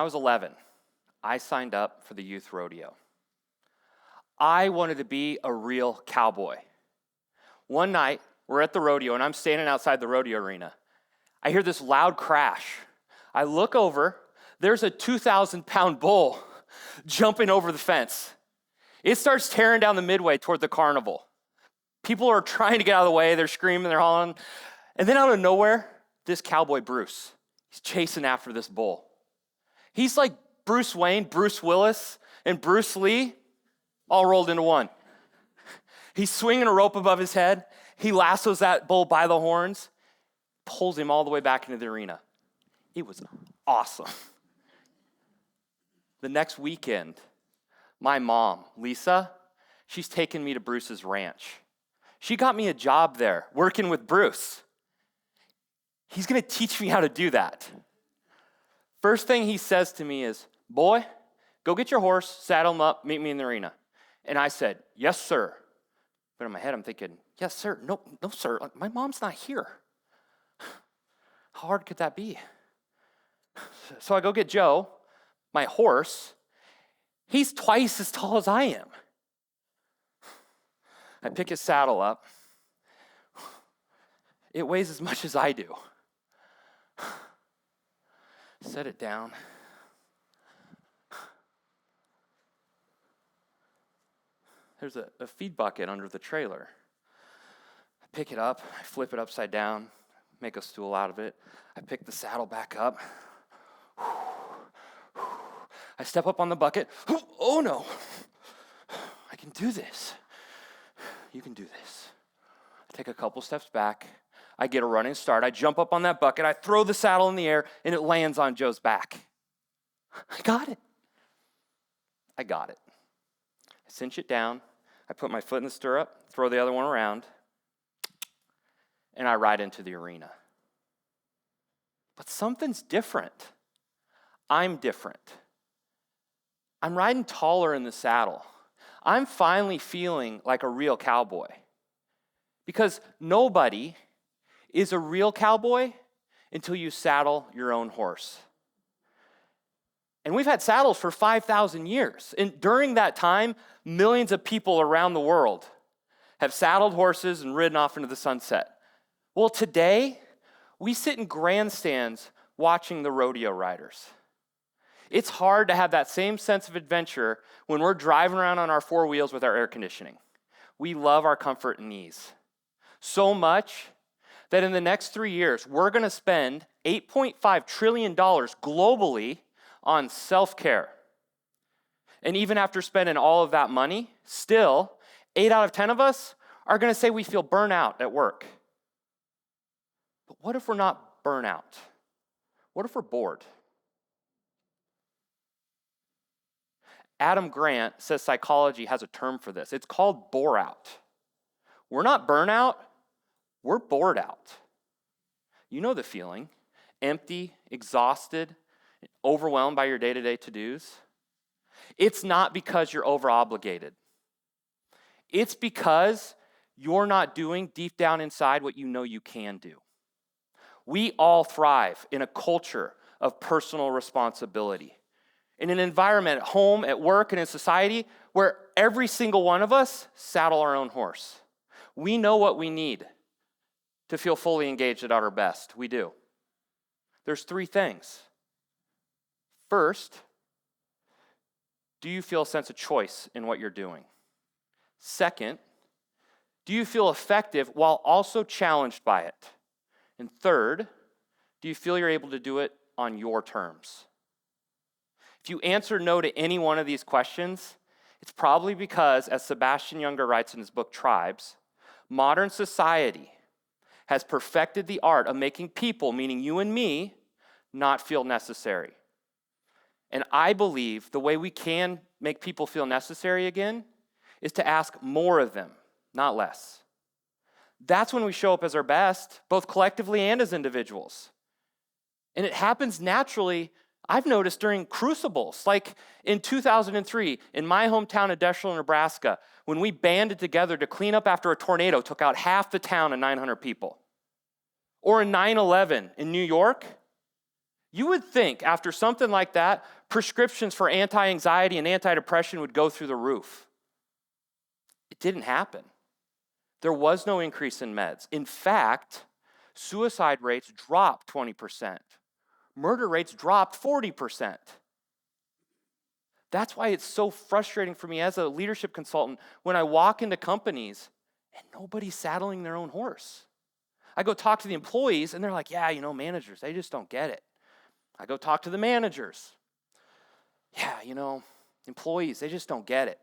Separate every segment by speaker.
Speaker 1: was 11, I signed up for the youth rodeo. I wanted to be a real cowboy. One night, we're at the rodeo, and I'm standing outside the rodeo arena. I hear this loud crash. I look over. There's a 2,000-pound bull jumping over the fence. It starts tearing down the midway toward the carnival. People are trying to get out of the way. They're screaming, they're hollering. And then out of nowhere, this cowboy Bruce, he's chasing after this bull. He's like Bruce Wayne, Bruce Willis, and Bruce Lee all rolled into one. He's swinging a rope above his head. He lassos that bull by the horns, pulls him all the way back into the arena. It was awesome. The next weekend, my mom, Lisa, she's taken me to Bruce's ranch. She got me a job there, working with Bruce. He's going to teach me how to do that. First thing he says to me is, boy, go get your horse, saddle him up, meet me in the arena. And I said, yes, sir. But in my head, I'm thinking, yes, sir. No, sir. My mom's not here. How hard could that be? So I go get Joe, my horse. He's twice as tall as I am. I pick his saddle up. It weighs as much as I do. Set it down. There's a feed bucket under the trailer. I pick it up, I flip it upside down, make a stool out of it. I pick the saddle back up. I step up on the bucket. Oh no, I can do this. You can do this. I take a couple steps back. I get a running start. I jump up on that bucket. I throw the saddle in the air, and it lands on Joe's back. I got it. I cinch it down. I put my foot in the stirrup, throw the other one around, and I ride into the arena. But something's different. I'm different. I'm riding taller in the saddle. I'm finally feeling like a real cowboy. Because nobody is a real cowboy until you saddle your own horse. And we've had saddles for 5,000 years. And during that time, millions of people around the world have saddled horses and ridden off into the sunset. Well, today, we sit in grandstands watching the rodeo riders. It's hard to have that same sense of adventure when we're driving around on our four wheels with our air conditioning. We love our comfort and ease. So much that in the next 3 years, we're going to spend $8.5 trillion globally on self-care. And even after spending all of that money, still, 8 out of 10 of us are going to say we feel burnout at work. But what if we're not burnout? What if we're bored? Adam Grant says psychology has a term for this. It's called bore out. We're not burnout, we're bored out. You know the feeling. Empty, exhausted, overwhelmed by your day-to-day to-dos. It's not because you're over-obligated. It's because you're not doing deep down inside what you know you can do. We all thrive in a culture of personal responsibility. In an environment at home, at work, and in society where every single one of us saddle our own horse. We know what we need to feel fully engaged at our best. We do. There's 3 things. First, do you feel a sense of choice in what you're doing? Second, do you feel effective while also challenged by it? And third, do you feel you're able to do it on your terms? If you answer no to any one of these questions, it's probably because, as Sebastian Junger writes in his book Tribes, modern society has perfected the art of making people, meaning you and me, not feel necessary. And I believe the way we can make people feel necessary again is to ask more of them, not less. That's when we show up as our best, both collectively and as individuals. And it happens naturally, I've noticed, during crucibles, like in 2003 in my hometown of Deschler, Nebraska, when we banded together to clean up after a tornado took out half the town and 900 people. Or in 9/11 in New York, You would think after something like that, prescriptions for anti-anxiety and anti-depression would go through the roof. It didn't happen. There was no increase in meds. In fact, suicide rates dropped 20%. Murder rates dropped 40%. That's why it's so frustrating for me as a leadership consultant when I walk into companies and nobody's saddling their own horse. I go talk to the employees and they're like, yeah, managers, they just don't get it. I go talk to the managers. Yeah, employees, they just don't get it.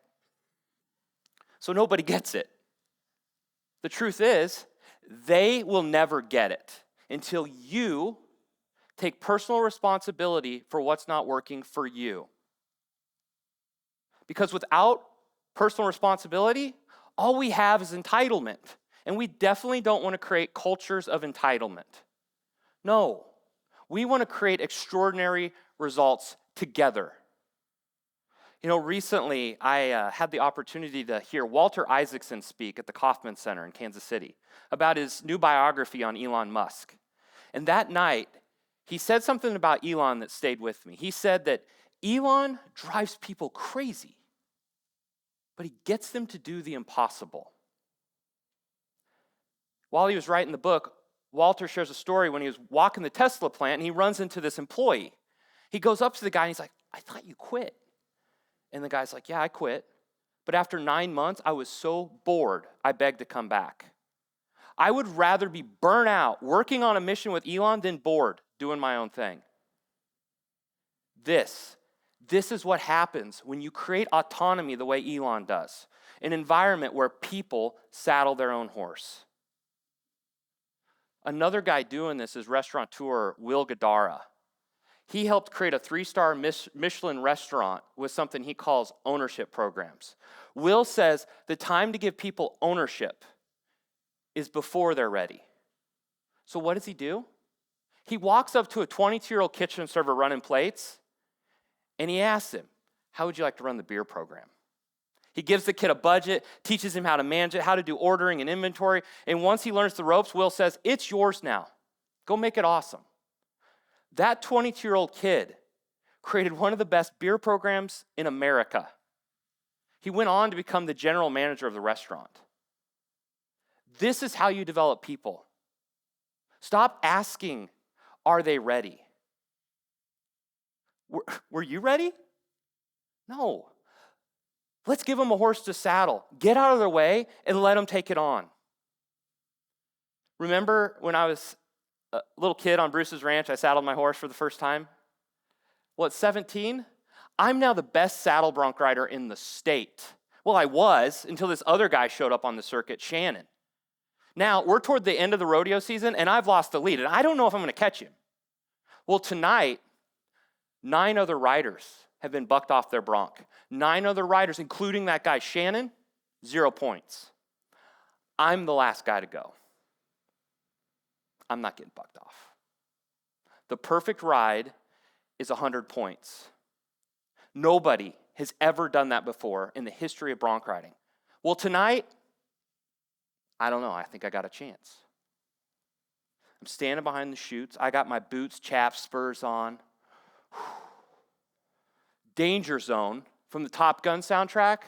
Speaker 1: So nobody gets it. The truth is, they will never get it until you take personal responsibility for what's not working for you. Because without personal responsibility, all we have is entitlement. And we definitely don't want to create cultures of entitlement. No, we want to create extraordinary results together. Recently I had the opportunity to hear Walter Isaacson speak at the Kauffman Center in Kansas City about his new biography on Elon Musk. And that night, he said something about Elon that stayed with me. He said that Elon drives people crazy, but he gets them to do the impossible. While he was writing the book, Walter shares a story when he was walking the Tesla plant and he runs into this employee. He goes up to the guy and he's like, I thought you quit. And the guy's like, yeah, I quit. But after 9 months, I was so bored, I begged to come back. I would rather be burnt out working on a mission with Elon than bored doing my own thing. This is what happens when you create autonomy the way Elon does. An environment where people saddle their own horse. Another guy doing this is restaurateur Will Guidara. He helped create a 3-star Michelin restaurant with something he calls ownership programs. Will says the time to give people ownership is before they're ready. So what does he do? He walks up to a 22-year-old kitchen server running plates, and he asks him, how would you like to run the beer program? He gives the kid a budget, teaches him how to manage it, how to do ordering and inventory, and once he learns the ropes, Will says, it's yours now. Go make it awesome. That 22-year-old kid created one of the best beer programs in America. He went on to become the general manager of the restaurant. This is how you develop people. Stop asking, are they ready? Were you ready? No. Let's give them a horse to saddle. Get out of their way and let them take it on. Remember when I was a little kid on Bruce's ranch, I saddled my horse for the first time? Well, at 17, I'm now the best saddle bronc rider in the state. Well, I was until this other guy showed up on the circuit, Shannon. Now, we're toward the end of the rodeo season, and I've lost the lead, and I don't know if I'm going to catch him. Well, tonight, 9 other riders have been bucked off their bronc. 9 other riders, including that guy, Shannon, 0 points. I'm the last guy to go. I'm not getting bucked off. The perfect ride is 100 points. Nobody has ever done that before in the history of bronc riding. Well, tonight, I don't know. I think I got a chance. I'm standing behind the chutes. I got my boots, chaps, spurs on. Danger Zone from the Top Gun soundtrack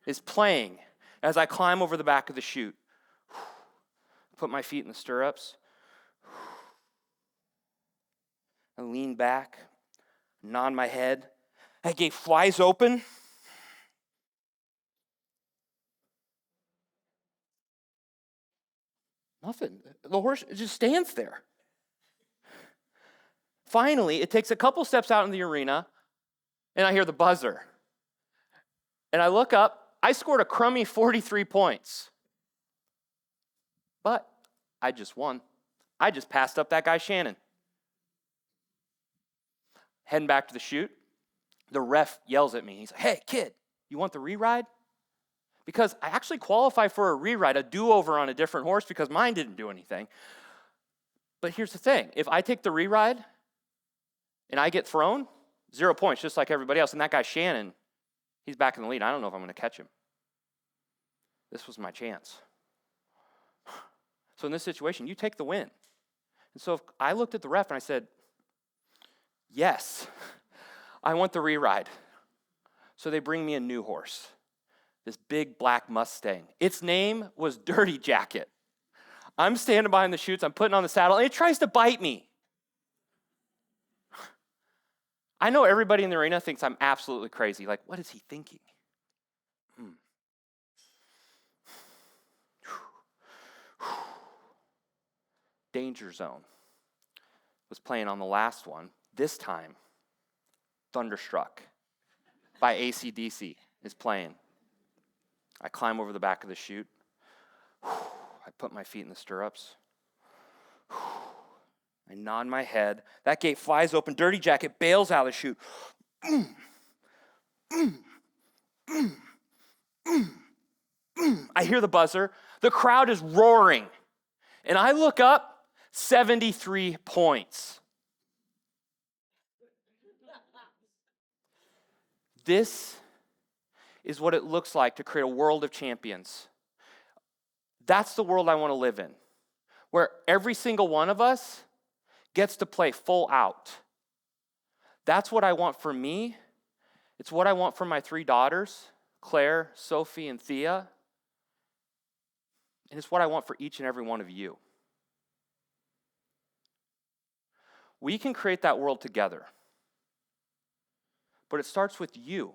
Speaker 1: is playing as I climb over the back of the chute. Put my feet in the stirrups. I lean back, nod my head. That gate flies open. Nothing. The horse just stands there. Finally, it takes a couple steps out in the arena, and I hear the buzzer. And I look up. I scored a crummy 43 points. But I just won. I just passed up that guy, Shannon. Heading back to the chute, the ref yells at me. He's like, hey, kid, you want the re-ride? Because I actually qualify for a re-ride, a do-over on a different horse because mine didn't do anything. But here's the thing. If I take the re-ride and I get thrown, 0 points, just like everybody else. And that guy, Shannon, he's back in the lead. I don't know if I'm going to catch him. This was my chance. So in this situation, you take the win. And so I looked at the ref and I said, Yes, I want the re-ride. So they bring me a new horse, this big black Mustang. Its name was Dirty Jacket. I'm standing behind the chutes, I'm putting on the saddle, and it tries to bite me. I know everybody in the arena thinks I'm absolutely crazy. Like, what is he thinking? Danger Zone was playing on the last one. This time, Thunderstruck by AC/DC is playing. I climb over the back of the chute. I put my feet in the stirrups. I nod my head. That gate flies open. Dirty Jacket bails out of the chute. I hear the buzzer. The crowd is roaring. And I look up, 73 points. This is what it looks like to create a world of champions. That's the world I want to live in, where every single one of us gets to play full out. That's what I want for me. It's what I want for my 3 daughters, Claire, Sophie, and Thea. And it's what I want for each and every one of you. We can create that world together. But it starts with you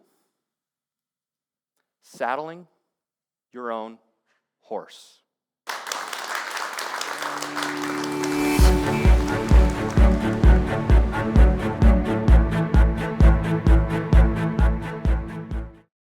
Speaker 1: saddling your own horse.